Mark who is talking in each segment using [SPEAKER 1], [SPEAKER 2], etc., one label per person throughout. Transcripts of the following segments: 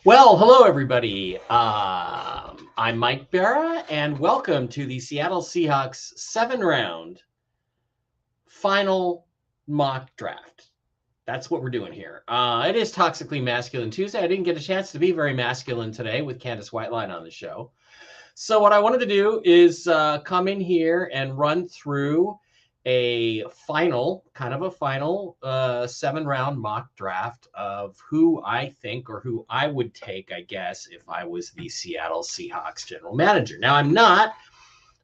[SPEAKER 1] Well, hello, everybody. I'm Mike Barra, and welcome to the Seattle Seahawks 7-round final mock draft. That's what we're doing here. It is Toxically Masculine Tuesday. I didn't get a chance to be very masculine today with Candace Whiteline on the show. So what I wanted to do is come in here and run through a final 7-round mock draft of who I think or who I would take, I guess, if I was the Seattle Seahawks general manager. Now, I'm not,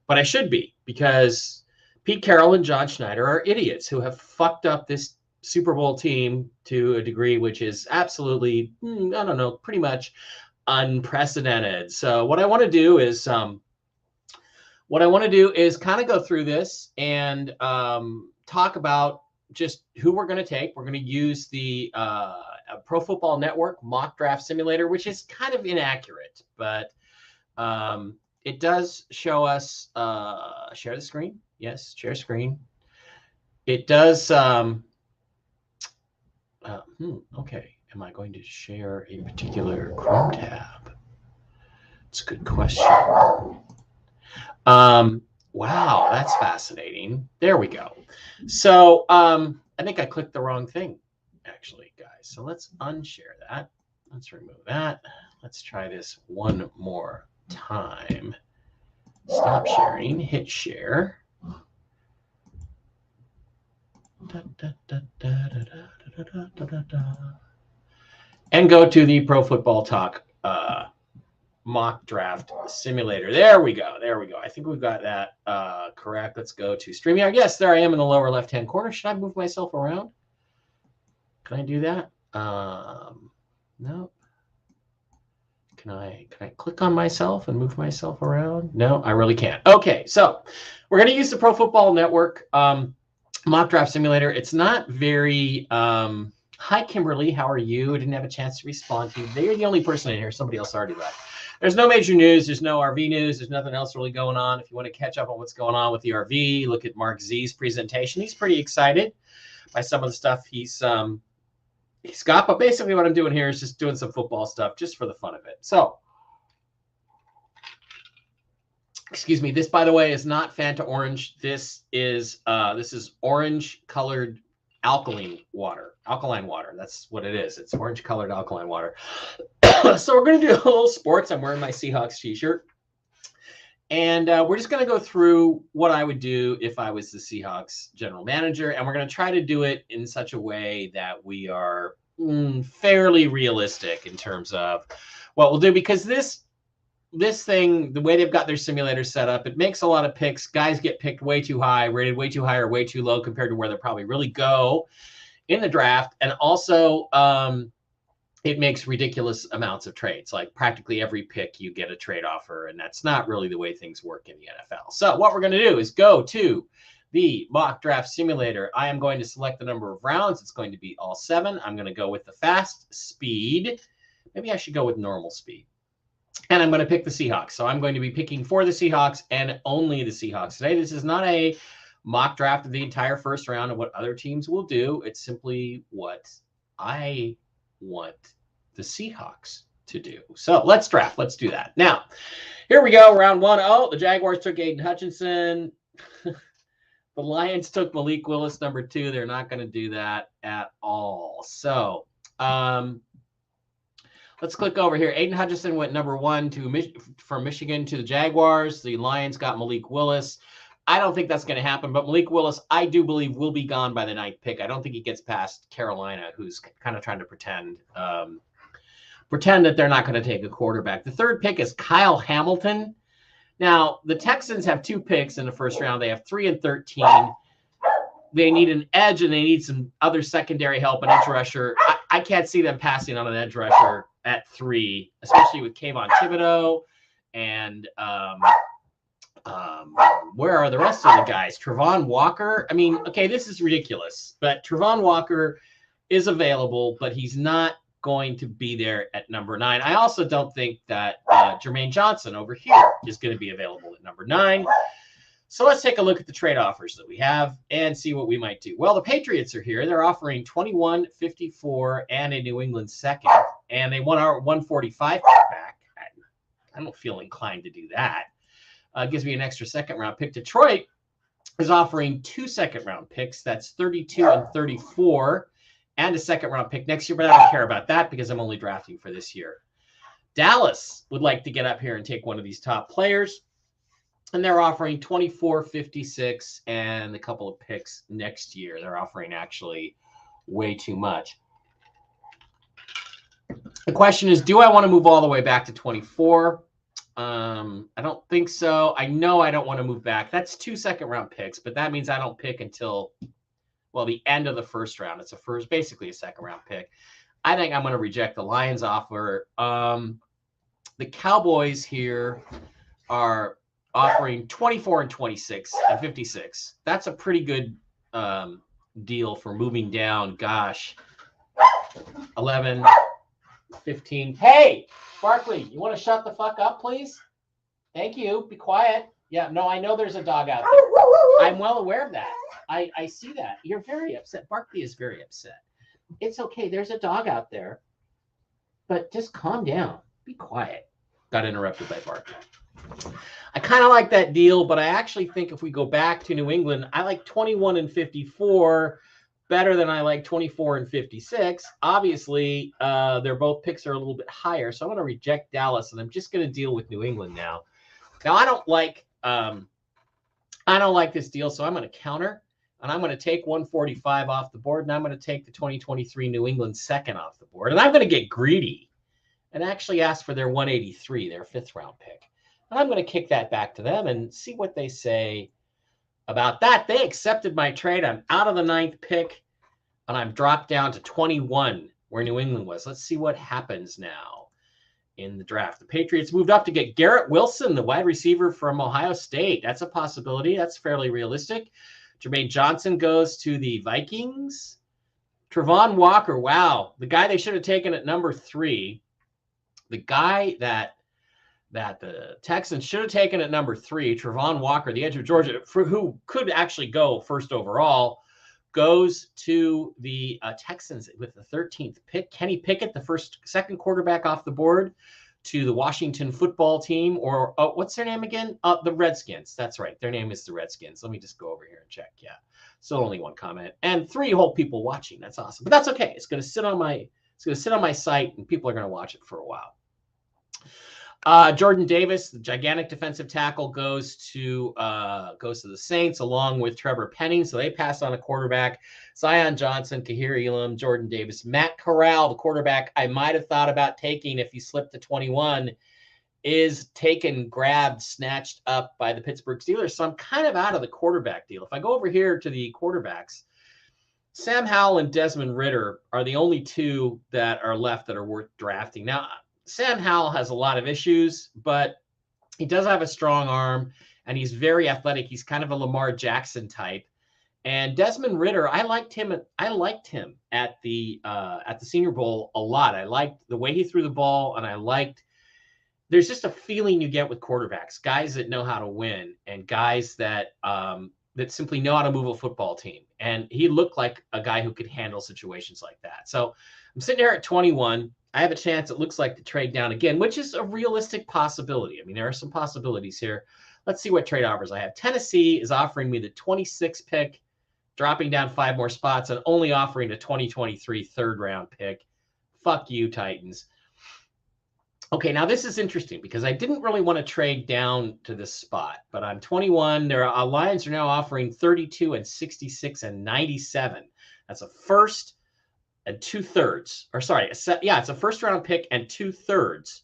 [SPEAKER 1] but I should be, because Pete Carroll and John Schneider are idiots who have fucked up this Super Bowl team to a degree which is absolutely, pretty much unprecedented. So what I want to do is kind of go through this and talk about just who we're going to take. We're going to use the Pro Football Network mock draft simulator, which is kind of inaccurate, but it does show us share the screen. Yes, share screen. It does. Okay. Am I going to share a particular Chrome tab? It's a good question. Wow, that's fascinating. There we go. So I think I clicked the wrong thing, actually, guys. So let's unshare that. Let's remove that. Let's try this one more time. Stop sharing, hit share. And go to the Pro Football Talk mock draft simulator. There we go. I think we've got that correct. Let's go to StreamYard. Yes, there I am in the lower left-hand corner. Should I move myself around? Can I do that? No. Can I click on myself and move myself around? No, I really can't. Okay, so we're going to use the Pro Football Network mock draft simulator. It's not very hi, Kimberly. How are you? I didn't have a chance to respond to you. You're the only person in here. Somebody else already left. There's no major news. There's no RV news. There's nothing else really going on. If you want to catch up on what's going on with the RV, look at Mark Z's presentation. He's pretty excited by some of the stuff he's got. But basically what I'm doing here is just doing some football stuff just for the fun of it. So, excuse me. This, by the way, is not Fanta Orange. This is orange colored alkaline water. That's what it is. It's orange colored alkaline water. So we're going to do a little sports. I'm wearing my Seahawks t-shirt. And we're just going to go through what I would do if I was the Seahawks general manager. And we're going to try to do it in such a way that we are fairly realistic in terms of what we'll do. Because this thing, the way they've got their simulator set up, it makes a lot of picks. Guys get picked way too high, rated way too high or way too low compared to where they'll probably really go in the draft. And also, it makes ridiculous amounts of trades. Like practically every pick you get a trade offer, and that's not really the way things work in the NFL. So what we're going to do is go to the mock draft simulator. I am going to select the number of rounds. It's going to be all 7. I'm going to go with the fast speed. Maybe I should go with normal speed. And I'm going to pick the Seahawks. So I'm going to be picking for the Seahawks and only the Seahawks today. This is not a mock draft of the entire first round of what other teams will do. It's simply what I want the Seahawks to do. So let's draft. Let's do that. Now, here we go. Round 1. Oh, the Jaguars took Aiden Hutchinson. The Lions took Malik Willis, number 2. They're not going to do that at all. So let's click over here. Aiden Hutchinson went number 1 from Michigan to the Jaguars. The Lions got Malik Willis. I don't think that's going to happen, but Malik Willis, I do believe, will be gone by the 9th pick. I don't think he gets past Carolina, who's kind of trying to pretend that they're not going to take a quarterback. The 3rd pick is Kyle Hamilton. Now, the Texans have 2 picks in the first round. They have 3 and 13. They need an edge, and they need some other secondary help, an edge rusher. I can't see them passing on an edge rusher at 3, especially with Kayvon Thibodeau and where are the rest of the guys? Travon Walker. I mean, okay, this is ridiculous, but Travon Walker is available, but he's not going to be there at number 9. I also don't think that Jermaine Johnson over here is going to be available at number 9. So let's take a look at the trade offers that we have and see what we might do. Well, the Patriots are here. They're offering 21, 54, and a New England second. and they want our 145 back. I don't feel inclined to do that. Gives me an extra second-round pick. Detroit is offering 2 second-round picks. That's 32 and 34, and a second-round pick next year, but I don't care about that because I'm only drafting for this year. Dallas would like to get up here and take one of these top players, and they're offering 24, 56, and a couple of picks next year. They're offering actually way too much. The question is, do I want to move all the way back to 24? I don't think so. I know I don't want to move back. That's 2 second-round picks, but that means I don't pick until, well, the end of the first round. It's basically a second-round pick. I think I'm going to reject the Lions offer. The Cowboys here are offering 24 and 26 and 56. That's a pretty good deal for moving down. Gosh, 11, 15. Hey, Barkley, you want to shut the fuck up, please? Thank you. Be quiet. Yeah, no, I know there's a dog out there. I'm well aware of that. I see that. You're very upset. Barkley is very upset. It's okay. There's a dog out there. But just calm down. Be quiet. Got interrupted by Barkley. I kind of like that deal, but I actually think if we go back to New England, I like 21 and 54 better than I like 24 and 56. Obviously, their both picks are a little bit higher, so I'm going to reject Dallas, and I'm just going to deal with New England now. Now, I don't like this deal, so I'm going to counter, and I'm going to take 145 off the board, and I'm going to take the 2023 New England second off the board, and I'm going to get greedy and actually ask for their 183, their 5th round pick. And I'm going to kick that back to them and see what they say about that. They accepted my trade. I'm out of the 9th pick, and I'm dropped down to 21 where New England was. Let's see what happens now in the draft. The Patriots moved up to get Garrett Wilson, the wide receiver from Ohio State. That's a possibility. That's fairly realistic. Jermaine Johnson goes to the Vikings. Travon Walker, wow, the guy they should have taken at number 3. The guy that the Texans should have taken at number 3, Travon Walker, the edge of Georgia, who could actually go first overall, goes to the Texans with the 13th pick. Kenny Pickett, the second quarterback off the board, to the Washington football team, or what's their name again? The Redskins. That's right. Their name is the Redskins. Let me just go over here and check. Yeah. So only one comment and 3 whole people watching. That's awesome. But that's okay. It's going to sit on my site, and people are going to watch it for a while. Jordan Davis, the gigantic defensive tackle, goes to the Saints along with Trevor Penning. So they pass on a quarterback. Zion Johnson, Kahir Elam, Jordan Davis, Matt Corral, the quarterback I might have thought about taking if he slipped to 21, is taken, grabbed, snatched up by the Pittsburgh Steelers. So I'm kind of out of the quarterback deal. If I go over here to the quarterbacks, Sam Howell and Desmond Ridder are the only 2 that are left that are worth drafting. Now, Sam Howell has a lot of issues, but he does have a strong arm, and he's very athletic. He's kind of a Lamar Jackson type. And Desmond Ridder, I liked him at the Senior Bowl a lot. I liked the way he threw the ball, and there's just a feeling you get with quarterbacks, guys that know how to win, and guys that simply know how to move a football team. And he looked like a guy who could handle situations like that. So I'm sitting here at 21. I have a chance, it looks like, to trade down again, which is a realistic possibility. I mean, there are some possibilities here. Let's see what trade offers I have. Tennessee is offering me the 26th pick, dropping down 5 more spots, and only offering a 2023 3rd-round pick. Fuck you, Titans. Okay, now this is interesting because I didn't really want to trade down to this spot, but I'm 21. Their Lions are now offering 32 and 66 and 97. That's a first and 2/3, or sorry, it's a 1st-round pick and 2/3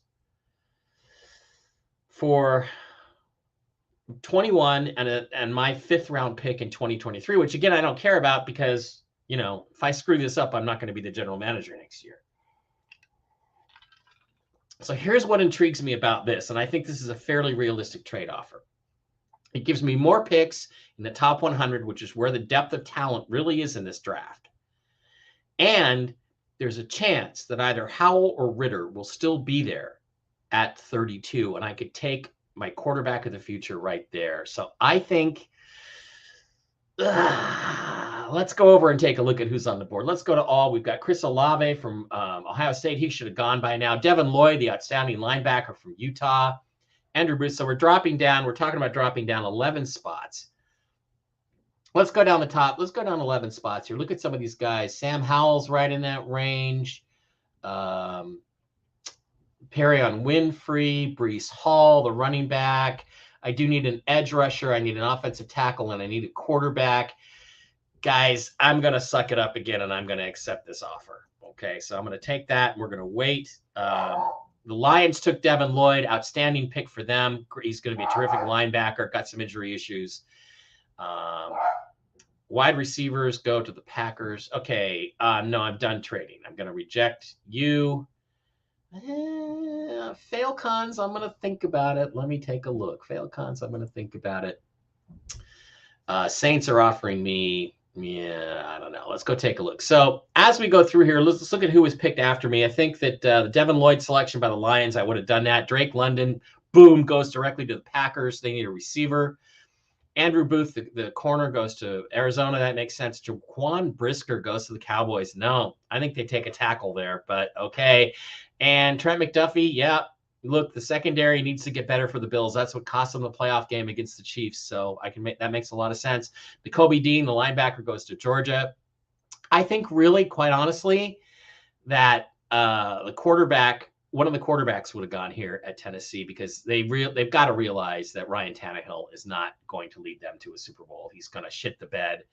[SPEAKER 1] for 21 and my 5th-round pick in 2023, which again I don't care about because, you know, if I screw this up, I'm not going to be the general manager next year. So here's what intrigues me about this, and I think this is a fairly realistic trade offer. It gives me more picks in the top 100, which is where the depth of talent really is in this draft. And there's a chance that either Howell or Ridder will still be there at 32, and I could take my quarterback of the future right there. So I think let's go over and take a look at who's on the board. Let's go to all. We've got Chris Olave from Ohio State. He should have gone by now. Devin Lloyd, the outstanding linebacker from Utah. Andrew Booth. So we're dropping down. We're talking about dropping down 11 spots. Let's go down the top. Let's go down 11 spots here. Look at some of these guys. Sam Howell's right in that range. Perrion Winfrey, Breece Hall, the running back. I do need an edge rusher. I need an offensive tackle, and I need a quarterback. Guys, I'm going to suck it up again, and I'm going to accept this offer. Okay, so I'm going to take that, and we're going to wait. The Lions took Devin Lloyd. Outstanding pick for them. He's going to be a terrific linebacker. Got some injury issues. Wide receivers go to the Packers. Okay, no, I'm done trading. I'm going to reject you. Fail cons, I'm going to think about it. Let me take a look. Fail cons, I'm going to think about it. Saints are offering me, I don't know. Let's go take a look. So as we go through here, let's look at who was picked after me. I think that the Devin Lloyd selection by the Lions, I would have done that. Drake London, boom, goes directly to the Packers. They need a receiver. Andrew Booth, the corner, goes to Arizona. That makes sense. Jaquan Brisker goes to the Cowboys. No, I think they take a tackle there, but okay. And Trent McDuffie, yeah, look, the secondary needs to get better for the Bills. That's what cost them the playoff game against the Chiefs. So that makes a lot of sense. Kobe Dean, the linebacker, goes to Georgia. I think really, quite honestly, that the quarterback, one of the quarterbacks would have gone here at Tennessee because they've got to realize that Ryan Tannehill is not going to lead them to a Super Bowl. He's going to shit the bed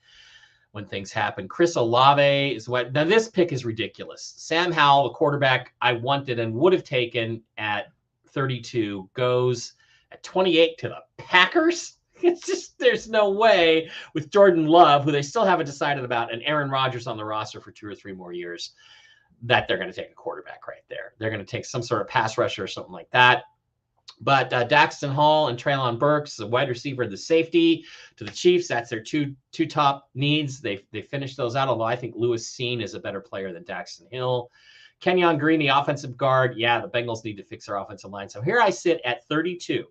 [SPEAKER 1] when things happen. Chris Olave is what. Now this pick is ridiculous. Sam Howell, the quarterback I wanted and would have taken at 32, goes at 28 to the Packers. It's just, there's no way with Jordan Love, who they still haven't decided about, and Aaron Rodgers on the roster for 2 or 3 more years, that they're going to take a quarterback right there. They're going to take some sort of pass rusher or something like that. But Daxton Hall and Treylon Burks, the wide receiver and the safety to the Chiefs, that's their two top needs. They finished those out, although I think Lewis Seen is a better player than Daxton Hill. Kenyon Green, the offensive guard. Yeah, the Bengals need to fix their offensive line. So here I sit at 32.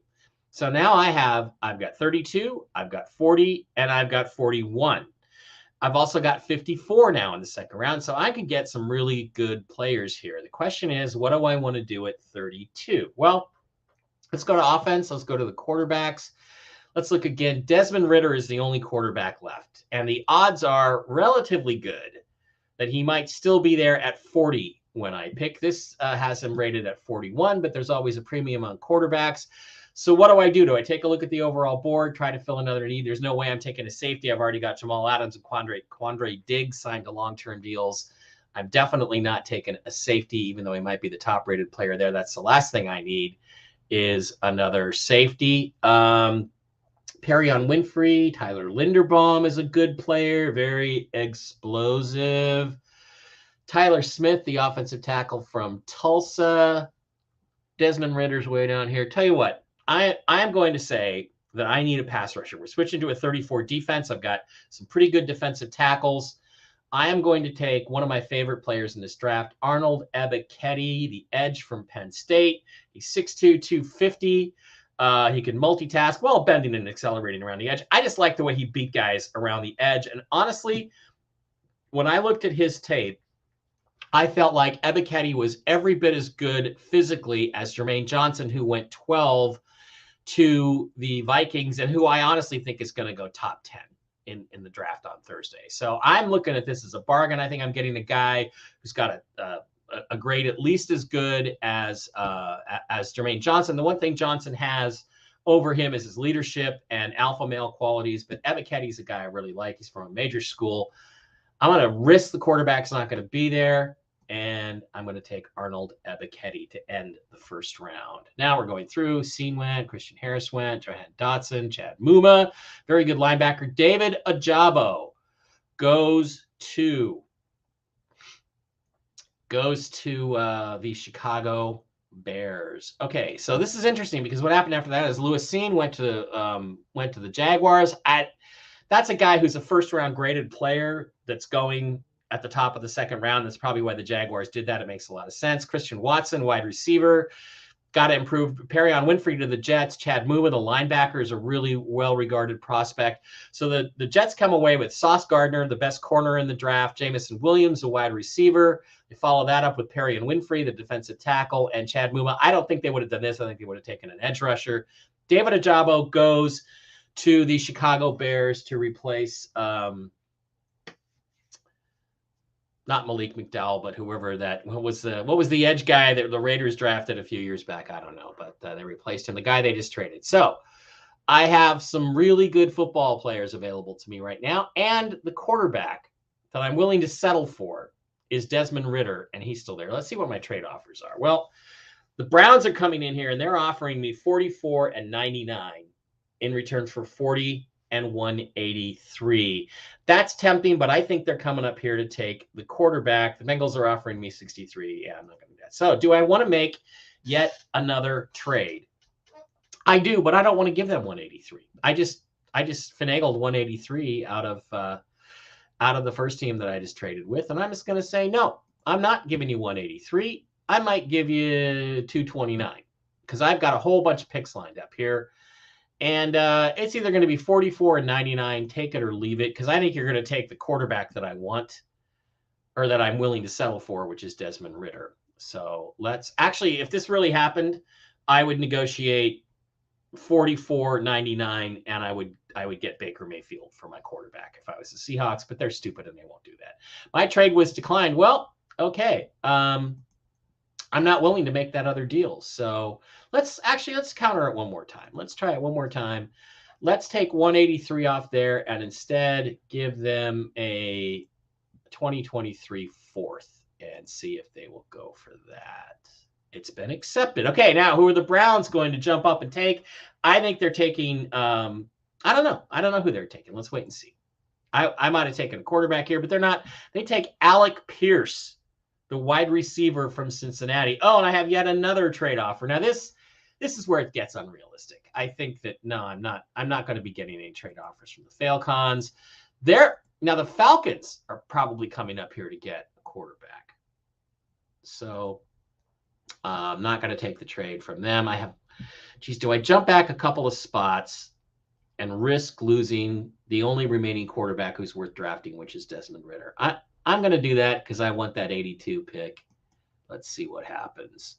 [SPEAKER 1] So now I've got 32, I've got 40, and I've got 41. I've also got 54 now in the second round, so I could get some really good players here. The question is, what do I want to do at 32? Well, let's go to offense. Let's go to the quarterbacks. Let's look again. Desmond Ridder is the only quarterback left, and the odds are relatively good that he might still be there at 40 when I pick. This has him rated at 41, but there's always a premium on quarterbacks. So what do? Do I take a look at the overall board, try to fill another need? There's no way I'm taking a safety. I've already got Jamal Adams and Quandre Diggs signed to long-term deals. I'm definitely not taking a safety, even though he might be the top-rated player there. That's the last thing I need is another safety. Perrion Winfrey, Tyler Linderbaum is a good player, very explosive. Tyler Smith, the offensive tackle from Tulsa. Desmond Ridder's way down here. Tell you what, I am going to say that I need a pass rusher. We're switching to a 34 defense. I've got some pretty good defensive tackles. I am going to take one of my favorite players in this draft, Arnold Ebiketie, the edge from Penn State. He's 6'2", 250. He can multitask while bending and accelerating around the edge. I just like the way he beat guys around the edge. And honestly, when I looked at his tape, I felt like Ebiketie was every bit as good physically as Jermaine Johnson, who went 12 to the Vikings and who I honestly think is going to go top 10 in the draft on Thursday. So I'm looking at this as a bargain. I think I'm getting a guy who's got a grade at least as good as Jermaine Johnson. The one thing Johnson has over him is his leadership and alpha male qualities, but Ebiketie's a guy I really like. He's from a major school. I'm going to risk the quarterback's not going to be there, and I'm going to take Arnold Ebiketie to end the first round. Now we're going through. Seen went, Christian Harris went, Johan Dotson, Chad Muma, very good linebacker. David Ajabo goes to the Chicago Bears. Okay, so this is interesting because what happened after that is Lewis Seen went to the Jaguars. That's a guy who's a first-round graded player that's going at the top of the second round. That's probably why the Jaguars did that. It makes a lot of sense. Christian Watson, wide receiver. got to improve. Perrion Winfrey to the Jets. Chad Muma, the linebacker, is a really well-regarded prospect. So the Jets come away with Sauce Gardner, the best corner in the draft. Jamison Williams, a wide receiver. They follow that up with Perrion Winfrey, the defensive tackle, and Chad Muma. I don't think they would have done this. I think they would have taken an edge rusher. David Ojabo goes to the Chicago Bears to replace not Malik McDowell, but whoever that, what was the edge guy that the Raiders drafted a few years back? I don't know, but they replaced him, the guy they just traded. So I have some really good football players available to me right now. And the quarterback that I'm willing to settle for is Desmond Ridder, and he's still there. Let's see what my trade offers are. Well, the Browns are coming in here and they're offering me 44 and 99 in return for 40 and 183. That's tempting, but I think they're coming up here to take the quarterback. The Bengals are offering me 63. Yeah, I'm not going to do that. So do I want to make yet another trade? I do, but I don't want to give them 183. I just finagled 183 out of the first team that I just traded with, and I'm just going to say, no, I'm not giving you 183. I might give you 229 because I've got a whole bunch of picks lined up here. And it's either going to be 44 and 99, take it or leave it, because I think you're going to take the quarterback that I want or that I'm willing to settle for, which is Desmond Ridder. So let's actually, if this really happened, I would negotiate 44, 99, and I would get Baker Mayfield for my quarterback if I was the Seahawks, but they're stupid and they won't do that. My trade was declined. Well, okay. I'm not willing to make that other deal. So let's counter it one more time. Let's try it one more time. Let's take 183 off there and instead give them a 2023 fourth and see if they will go for that. It's been accepted. Okay, now who are the Browns going to jump up and take? I think they're taking, I don't know. I don't know who they're taking. Let's wait and see. I might have taken a quarterback here, but they're not. They take Alec Pierce, the wide receiver from Cincinnati. Oh, and I have yet another trade offer. Now this is where it gets unrealistic. I think that no, I'm not going to be getting any trade offers from the Falcons. Now the Falcons are probably coming up here to get a quarterback. So I'm not going to take the trade from them. Do I jump back a couple of spots and risk losing the only remaining quarterback who's worth drafting, which is Desmond Ridder? I'm going to do that because I want that 82 pick. Let's see what happens.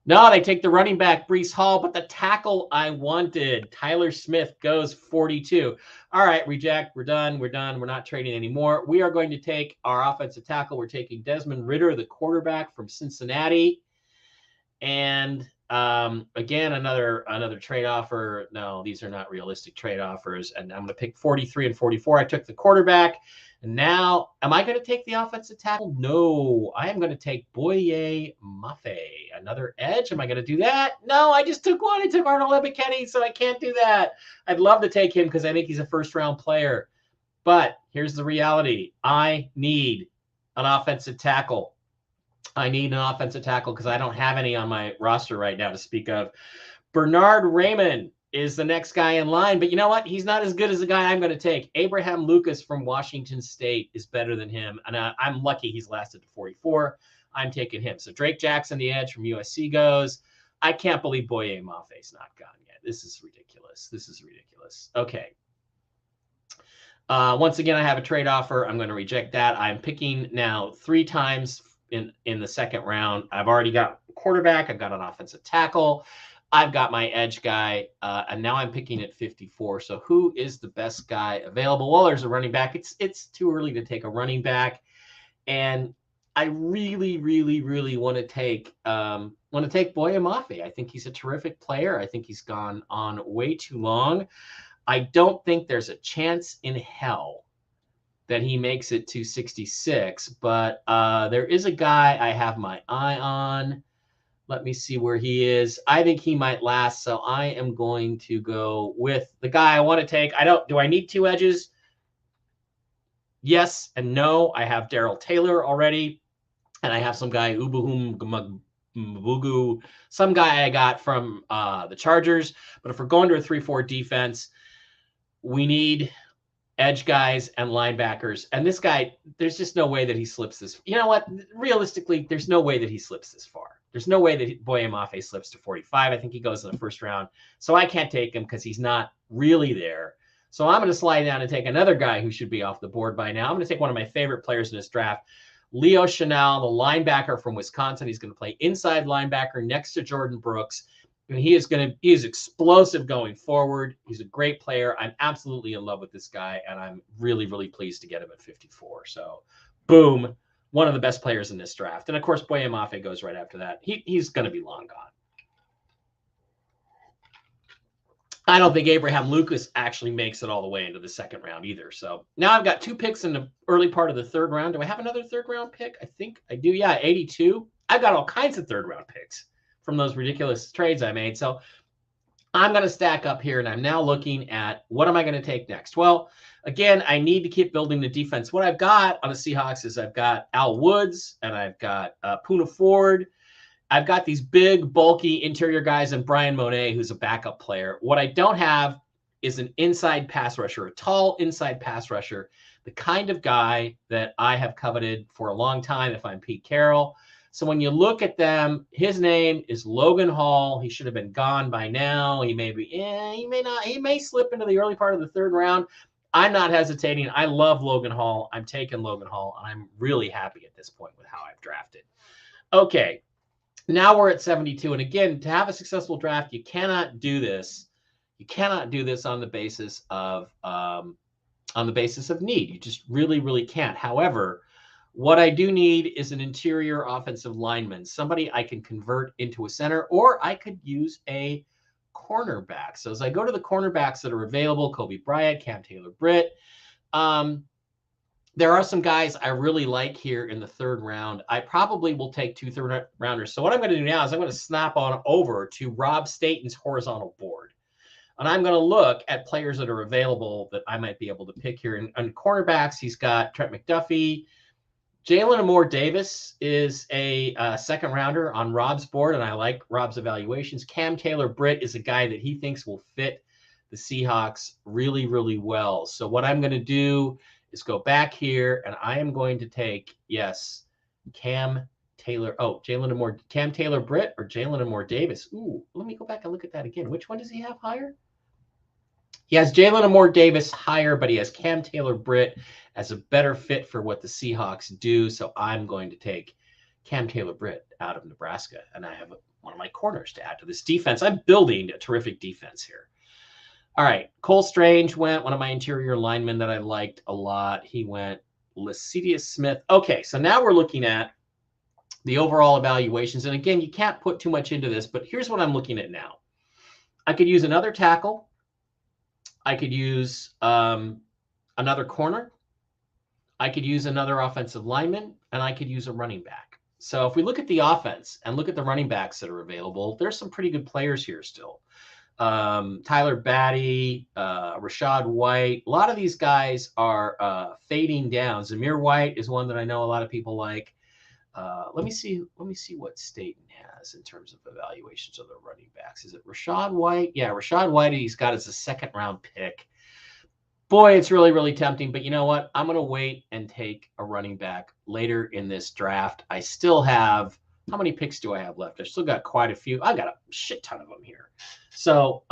[SPEAKER 1] No, they take the running back, Breece Hall, but the tackle I wanted, Tyler Smith, goes 42. All right, reject. We're done. We're not trading anymore. We are going to take our offensive tackle. We're taking Desmond Ridder, the quarterback from Cincinnati. And again, another trade offer. No, these are not realistic trade offers. And I'm going to pick 43 and 44. I took the quarterback. And now, am I going to take the offensive tackle? No, I am going to take Boye Mafe, another edge. Am I going to do that? No, I just took one. I took Arnold Ebiketie, so I can't do that. I'd love to take him because I think he's a first-round player. But here's the reality. I need an offensive tackle. I need an offensive tackle because I don't have any on my roster right now to speak of. Bernard Raymond is the next guy in line, but you know what? He's not as good as the guy I'm going to take. Abraham Lucas from Washington State is better than him, and I'm lucky he's lasted to 44. I'm taking him. So Drake Jackson, the edge from USC, goes. I can't believe Boye Mafe's not gone yet. This is ridiculous. Okay. Once again, I have a trade offer. I'm going to reject that. I'm picking now 3 times in the second round. I've already got a quarterback. I've got an offensive tackle. I've got my edge guy, and now I'm picking at 54. So who is the best guy available? Well, there's a running back. It's too early to take a running back, and I really want to take Boye Mafe. I think he's a terrific player. I think he's gone on way too long. I don't think there's a chance in hell that he makes it to 66, but there is a guy I have my eye on. Let me see where he is. I think he might last, so I am going to go with the guy I want to take. Do I need 2 edges? Yes and no. I have Darrell Taylor already, and I have some guy, Ubugu, some guy I got from the Chargers. But if we're going to a 3-4 defense, we need edge guys and linebackers. And this guy, there's just no way that he slips this. You know what? Realistically, there's no way that he slips this far. There's no way that Boye Mafe slips to 45. I think he goes in the first round. So I can't take him because he's not really there. So I'm going to slide down and take another guy who should be off the board by now. I'm going to take one of my favorite players in this draft, Leo Chenal, the linebacker from Wisconsin. He's going to play inside linebacker next to Jordan Brooks. And he is explosive going forward. He's a great player. I'm absolutely in love with this guy, and I'm really, really pleased to get him at 54. So, boom, one of the best players in this draft. And, of course, Boye Mafe goes right after that. He's going to be long gone. I don't think Abraham Lucas actually makes it all the way into the second round either. So, now I've got 2 picks in the early part of the third round. Do I have another third-round pick? I think I do. Yeah, 82. I've got all kinds of third-round picks from those ridiculous trades I made. So I'm going to stack up here, and I'm now looking at what am I going to take next? Well, again, I need to keep building the defense. What I've got on the Seahawks is I've got Al Woods, and I've got Poona Ford. I've got these big, bulky interior guys, and Brian Monet, who's a backup player. What I don't have is an inside pass rusher, a tall inside pass rusher, the kind of guy that I have coveted for a long time if I'm Pete Carroll. So when you look at them, his name is Logan Hall. He should have been gone by now. He may be, he may not, he may slip into the early part of the third round. I'm not hesitating. I love Logan Hall. I'm taking Logan Hall, and I'm really happy at this point with how I've drafted. Okay, now we're at 72. And again, to have a successful draft, you cannot do this. You cannot do this on the basis of need. You just really, really can't. However, what I do need is an interior offensive lineman, somebody I can convert into a center, or I could use a cornerback. So as I go to the cornerbacks that are available, Kobe Bryant, Cam Taylor-Britt, there are some guys I really like here in the third round. I probably will take 2 third-rounders. So what I'm going to do now is I'm going to snap on over to Rob Staten's horizontal board. And I'm going to look at players that are available that I might be able to pick here. And cornerbacks, he's got Trent McDuffie. Jalen Amore Davis is a second rounder on Rob's board, and I like Rob's evaluations. Cam Taylor-Britt is a guy that he thinks will fit the Seahawks really, really well. So what I'm going to do is go back here, and I am going to take, yes, Cam Taylor. Oh, Cam Taylor-Britt or Jalen Amore Davis. Ooh, let me go back and look at that again. Which one does he have higher? He has Jalen Amore Davis higher, but he has Cam Taylor-Britt as a better fit for what the Seahawks do. So I'm going to take Cam Taylor-Britt out of Nebraska, and I have one of my corners to add to this defense. I'm building a terrific defense here. All right, Cole Strange went, one of my interior linemen that I liked a lot. He went Lecidius Smith. Okay, so now we're looking at the overall evaluations. And again, you can't put too much into this, but here's what I'm looking at now. I could use another tackle. I could use another corner. I could use another offensive lineman, and I could use a running back. So if we look at the offense and look at the running backs that are available, there's some pretty good players here still. Tyler Batty, Rashad White. A lot of these guys are fading down. Zamir White is one that I know a lot of people like. Let me see what Staten has in terms of evaluations of the running backs. Is it Rashad White? Yeah, Rashad White he's got as a second-round pick. Boy, it's really, really tempting. But you know what? I'm going to wait and take a running back later in this draft. I still have – how many picks do I have left? I've still got quite a few. I got a shit ton of them here. So,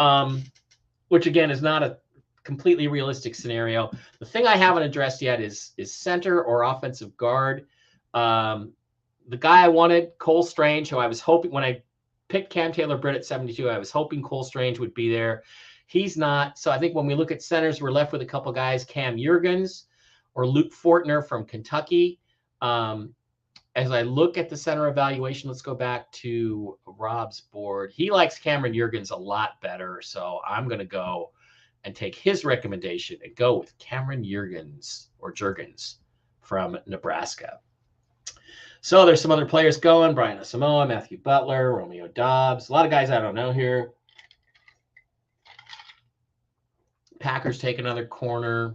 [SPEAKER 1] which, again, is not a completely realistic scenario. The thing I haven't addressed yet is center or offensive guard. The guy I wanted, Cole Strange, who I was hoping when I picked Cam Taylor-Britt at 72, I was hoping Cole Strange would be there. He's not. So I think when we look at centers, we're left with a couple guys, Cam Jurgens or Luke Fortner from Kentucky. As I look at the center evaluation, let's go back to Rob's board. He likes Cameron Jurgens a lot better. So I'm going to go and take his recommendation and go with Cameron Jurgens from Nebraska. So there's some other players going. Brian Asamoah, Matthew Butler, Romeo Dobbs. A lot of guys I don't know here. Packers take another corner.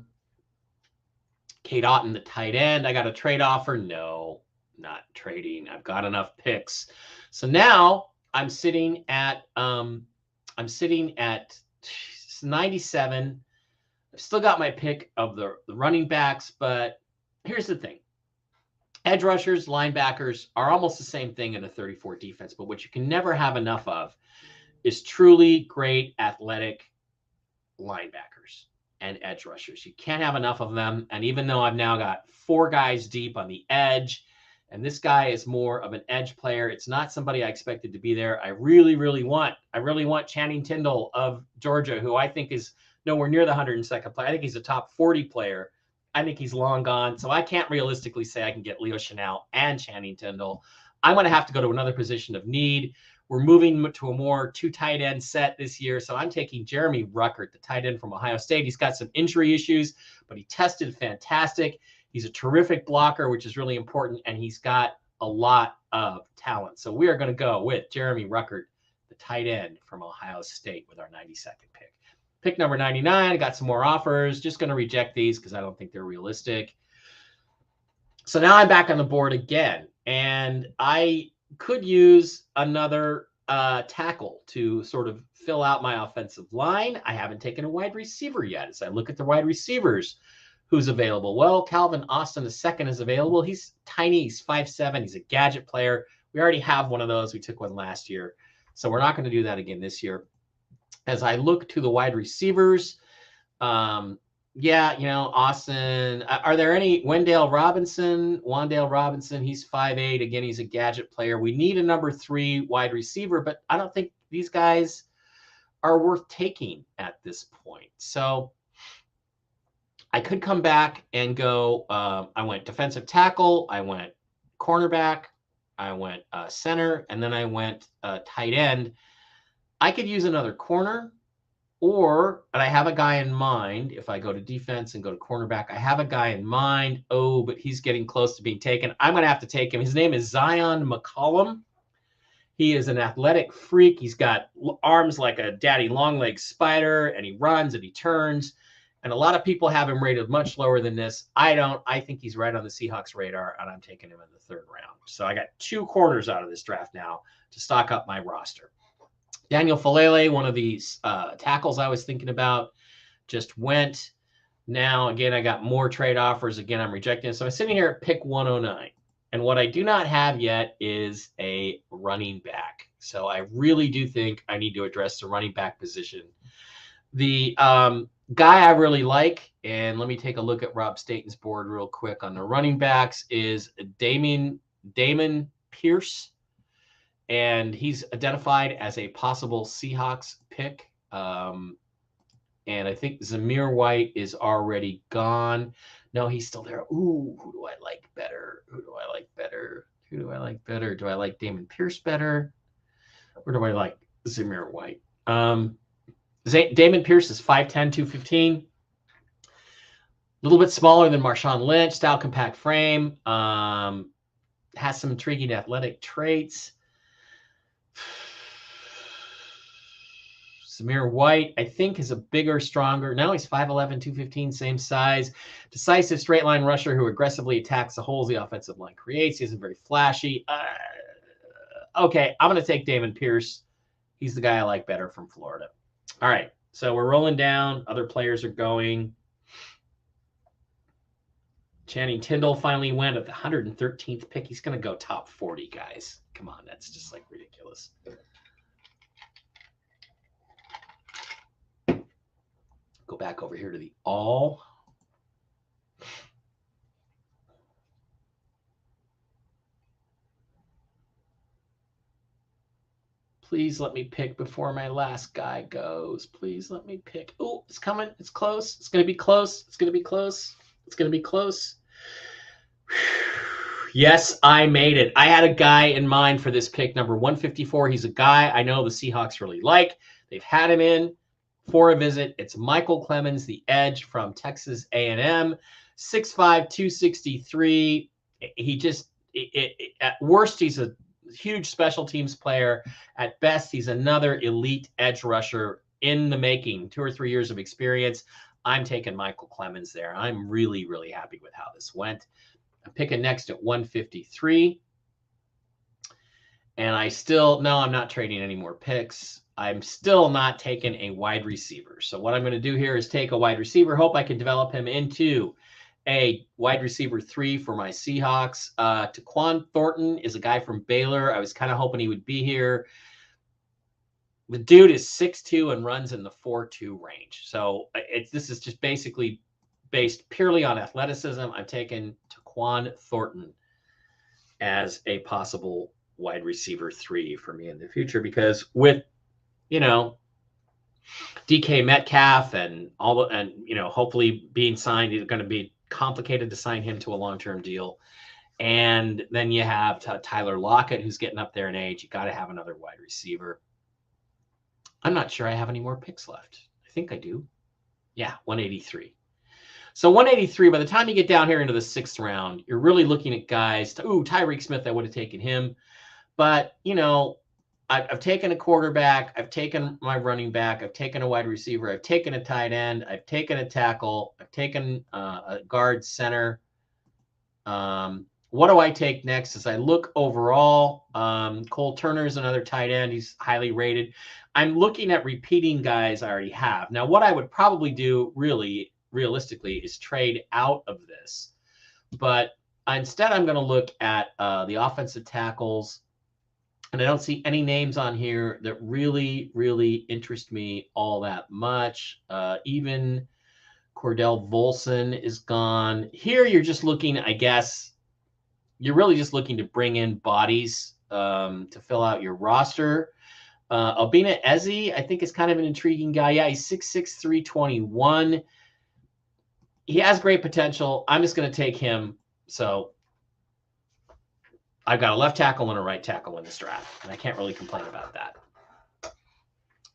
[SPEAKER 1] Kate Otten, the tight end. I got a trade offer. No, not trading. I've got enough picks. So now I'm sitting at 97. I've still got my pick of the running backs, but here's the thing. Edge rushers, linebackers are almost the same thing in a 34 defense, but what you can never have enough of is truly great athletic linebackers and edge rushers. You can't have enough of them. And even though I've now got 4 guys deep on the edge, and this guy is more of an edge player, it's not somebody I expected to be there. I really want Channing Tindall of Georgia, who I think is nowhere near the 102nd player. I think he's a top 40 player. I think he's long gone. So I can't realistically say I can get Leo Chanel and Channing Tindall. I'm going to have to go to another position of need. We're moving to a more 2 tight end set this year. So I'm taking Jeremy Ruckert, the tight end from Ohio State. He's got some injury issues, but he tested fantastic. He's a terrific blocker, which is really important, and he's got a lot of talent. So we are going to go with Jeremy Ruckert, the tight end from Ohio State, with our 92nd pick. Pick number 99, I got some more offers. Just going to reject these because I don't think they're realistic. So now I'm back on the board again, and I could use another tackle to sort of fill out my offensive line. I haven't taken a wide receiver yet. As I look at the wide receivers, who's available? Well, Calvin Austin II is available. He's tiny. He's 5'7". He's a gadget player. We already have one of those. We took one last year. So we're not going to do that again this year. As I look to the wide receivers, Austin. Are there any? Wan'Dale Robinson, he's 5'8". Again, he's a gadget player. We need a number 3 wide receiver, but I don't think these guys are worth taking at this point. So I could come back and go, I went defensive tackle, I went cornerback, I went center, and then I went tight end. I could use another corner, and I have a guy in mind. If I go to defense and go to cornerback, I have a guy in mind. Oh, but he's getting close to being taken. I'm going to have to take him. His name is Zion McCollum. He is an athletic freak. He's got arms like a daddy long-legged spider, and he runs and he turns. And a lot of people have him rated much lower than this. I don't. I think he's right on the Seahawks radar, and I'm taking him in the 3rd round. So I got 2 corners out of this draft now to stock up my roster. Daniel Falele, one of these tackles I was thinking about, just went. Now, again, I got more trade offers. Again, I'm rejecting it. So I'm sitting here at pick 109. And what I do not have yet is a running back. So I really do think I need to address the running back position. The guy I really like, and let me take a look at Rob Staten's board real quick on the running backs, is Damon Pierce. And he's identified as a possible Seahawks pick. And I think Zamir White is already gone. No, he's still there. Ooh, who do I like better? Do I like Damon Pierce better? Or do I like Zamir White? Damon Pierce is 5'10", 215. A little bit smaller than Marshawn Lynch, style compact frame. Has some intriguing athletic traits. Zamir White, I think, is a bigger, stronger. No, he's 5'11", 215, same size. Decisive straight line rusher who aggressively attacks the holes the offensive line creates. He isn't very flashy. Okay, I'm going to take Damon Pierce. He's the guy I like better from Florida. All right, so we're rolling down. Other players are going. Channing Tindall finally went at the 113th pick. He's going to go top 40, guys. Come on, that's just like ridiculous. Go back over here to the all. Please let me pick before my last guy goes. Please let me pick. Oh, it's coming. It's close. It's going to be close. It's going to be close. It's going to be close. Yes, I made it. I had a guy in mind for this pick, number 154. He's a guy I know the Seahawks really like. They've had him in for a visit. It's Michael Clemens, the edge from Texas A&M, 6'5", 263. He just, at worst, he's a huge special teams player. At best, he's another elite edge rusher in the making. 2 or 3 years of experience. I'm taking Michael Clemens there. I'm really, really happy with how this went. I'm picking next at 153. And I'm not trading any more picks. I'm still not taking a wide receiver. So what I'm going to do here is take a wide receiver, hope I can develop him into a wide receiver 3 for my Seahawks. Taquan Thornton is a guy from Baylor. I was kind of hoping he would be here. The dude is 6'2" and runs in the 4.2 range. So this is just basically based purely on athleticism. I'm taking Taquan Thornton as a possible wide receiver 3 for me in the future, because with, DK Metcalf and hopefully being signed, it's going to be complicated to sign him to a long-term deal. And then you have Tyler Lockett, who's getting up there in age. You got to have another wide receiver. I'm not sure I have any more picks left. I think I do. Yeah, 183. So 183, by the time you get down here into the 6th round, you're really looking at guys. Tyreek Smith, I would have taken him. But, I've taken a quarterback. I've taken my running back. I've taken a wide receiver. I've taken a tight end. I've taken a tackle. I've taken a guard center. What do I take next? As I look overall, Cole Turner's another tight end. He's highly rated. I'm looking at repeating guys I already have. Now, what I would probably do realistically is trade out of this. But instead, I'm going to look at the offensive tackles. And I don't see any names on here that really, really interest me all that much. Even Cordell Volson is gone. Here, you're just looking, I guess, you're really just looking to bring in bodies to fill out your roster. Obina Eze, I think, is kind of an intriguing guy. Yeah, he's 6'6", 321. He has great potential. I'm just going to take him. So I've got a left tackle and a right tackle in this draft, and I can't really complain about that.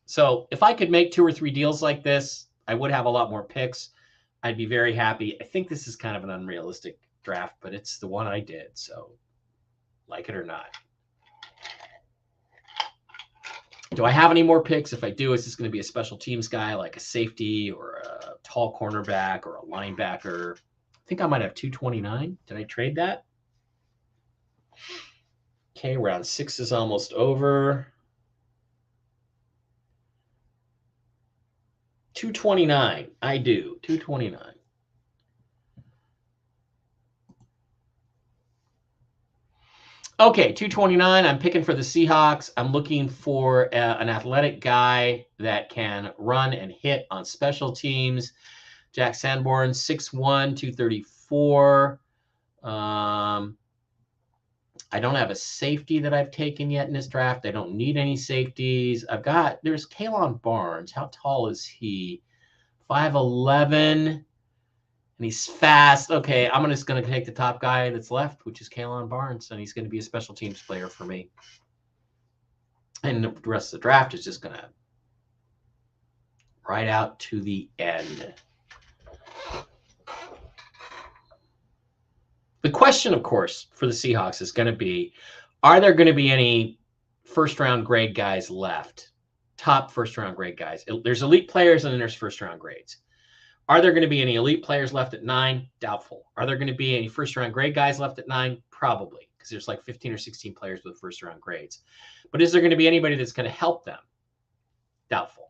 [SPEAKER 1] So if I could make 2 or 3 deals like this, I would have a lot more picks. I'd be very happy. I think this is kind of an unrealistic draft, but it's the one I did, so like it or not. Do I have any more picks? If I do, is this going to be a special teams guy like a safety or a tall cornerback or a linebacker? I think I might have 229. Did I trade that? Okay, round 6 is almost over. 229. I do. 229. Okay, 229. I'm picking for the Seahawks. I'm looking for an athletic guy that can run and hit on special teams. Jack Sanborn, 6'1", 234. I don't have a safety that I've taken yet in this draft. I don't need any safeties. There's Kalon Barnes. How tall is he? 5'11", and he's fast. Okay, I'm just going to take the top guy that's left, which is Kalon Barnes, and he's going to be a special teams player for me. And the rest of the draft is just going to ride out to the end. The question, of course, for the Seahawks is going to be, are there going to be any first-round grade guys left? Top first-round grade guys. There's elite players and then there's first-round grades. Are there going to be any elite players left at 9? Doubtful. Are there going to be any first-round grade guys left at 9? Probably, because there's like 15 or 16 players with first-round grades. But is there going to be anybody that's going to help them? Doubtful.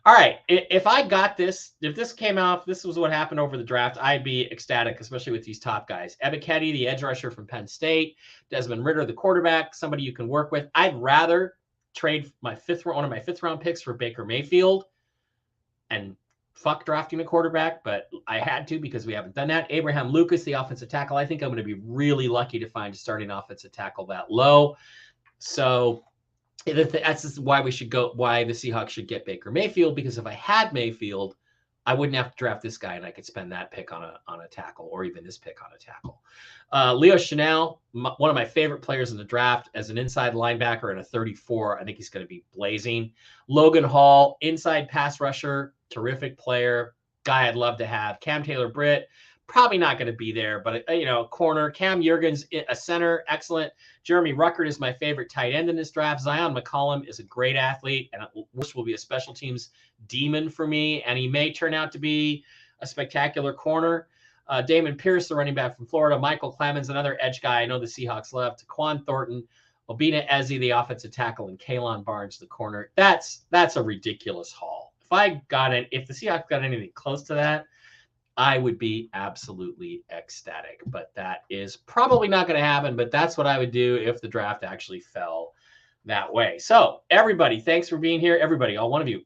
[SPEAKER 1] All right, if I got this, if this came out, if this was what happened over the draft, I'd be ecstatic, especially with these top guys. Ebiketie, the edge rusher from Penn State. Desmond Ridder, the quarterback, somebody you can work with. I'd rather trade one of my fifth-round picks for Baker Mayfield and fuck drafting a quarterback, but I had to because we haven't done that. Abraham Lucas, the offensive tackle. I think I'm going to be really lucky to find a starting offensive tackle that low. So that's why the Seahawks should get Baker Mayfield, because if I had Mayfield, I wouldn't have to draft this guy and I could spend that pick on a tackle, or even this pick on a tackle. Leo Chanel, one of my favorite players in the draft, as an inside linebacker and a 34. I think he's going to be blazing. Logan Hall, inside pass rusher, terrific player, guy I'd love to have. Cam Taylor-Britt, probably not going to be there, but corner. Cam Jurgens, a center, excellent. Jeremy Ruckert is my favorite tight end in this draft. Zion McCollum is a great athlete, and which will be a special teams demon for me, and he may turn out to be a spectacular corner. Damon Pierce, the running back from Florida. Michael Clemens, another edge guy I know the Seahawks love. Taquan Thornton, Obina Eze, the offensive tackle, and Kalon Barnes, the corner. That's a ridiculous haul. If the Seahawks got anything close to that, I would be absolutely ecstatic. But that is probably not going to happen. But that's what I would do if the draft actually fell that way. So everybody, thanks for being here. Everybody, all one of you,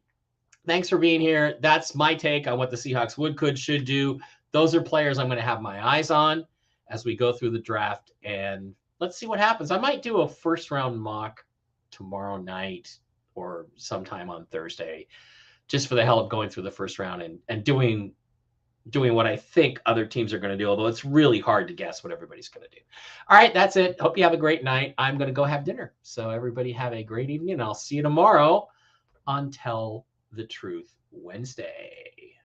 [SPEAKER 1] thanks for being here. That's my take on what the Seahawks would, could, should do. Those are players I'm going to have my eyes on as we go through the draft. And let's see what happens. I might do a first round mock tomorrow night or sometime on Thursday, just for the hell of going through the first round and doing what I think other teams are going to do, although it's really hard to guess what everybody's going to do. All right, that's it. Hope you have a great night. I'm going to go have dinner. So everybody have a great evening, and I'll see you tomorrow on Tell the Truth Wednesday.